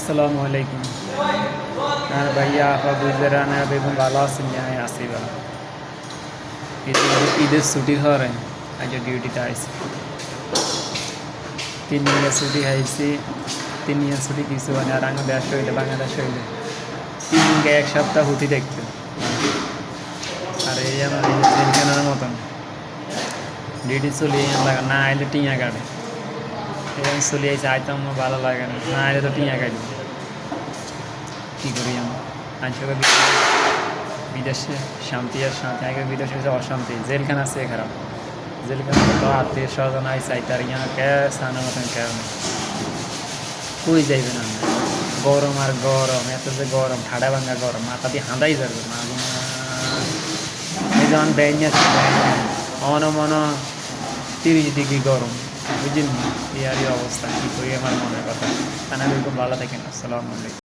আসসালামু আলাইকুম। আর ভাইয়া আপা বুঝেরা না বেগুন ভালো আছেন জানাই আসি বা ঈদের ছুটি ঘরে আজ ডিউটিতে আইসি 3 দিনের ছুটি খাইছি। 3 দিনের ছুটি কিছু মানে আর বাংলাদেশ হইলে 3 দিনকে 1 সপ্তাহ হুতি দেখতে আর এই আমার এই জেলখানার মতন ডিউটি চলে লাগে না আইলে টিয়া কাটে এবং চলে আইসে আইতাম আমার ভালো লাগে না আইলে তো টিয়া কাটি কী করি আমি আইসবে বিদেশে শান্তি আর শান্তি আগে বিদেশে যে অশান্তি জেলখানা আছে খারাপ জেলখানা তো আত্মীয় স্বজন আইসে আইতার ইয়া কে স্নানের মতন কেউ কই যাইবে না গরম আর গরম এত যে গরম ঠাডা ভাঙ্গা গরম মাথা দিয়ে হাঁদাই যাবে এই যখন বেড়ে অন মন 30 ডিগ্রি গরম বুঝলেন এই আর অবস্থা কী করি আমার মনের কথা খানা এরকম ভালো থাকেন। আসসালামু আলাইকুম।